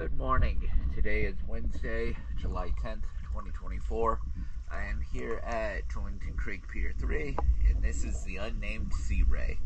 Good morning. Today is Wednesday, July 10th, 2024. I am here at Jointon Creek Pier 3, and this is the unnamed SeaRay.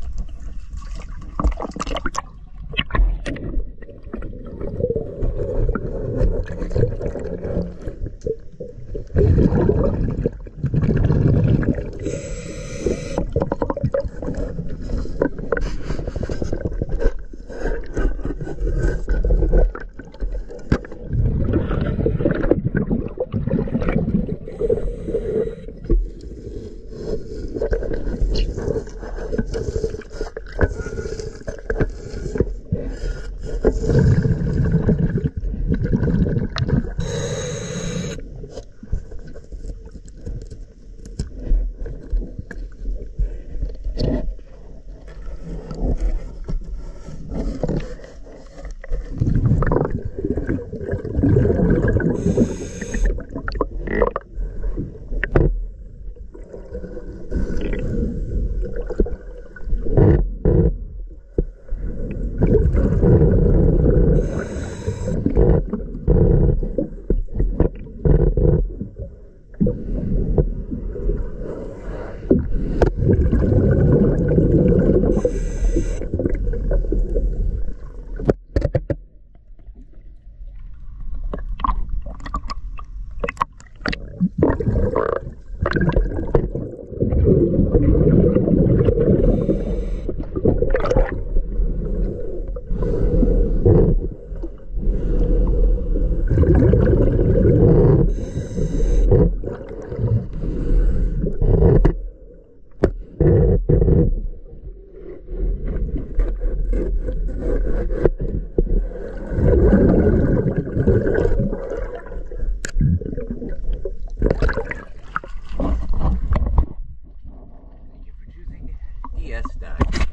Thank you for choosing DS.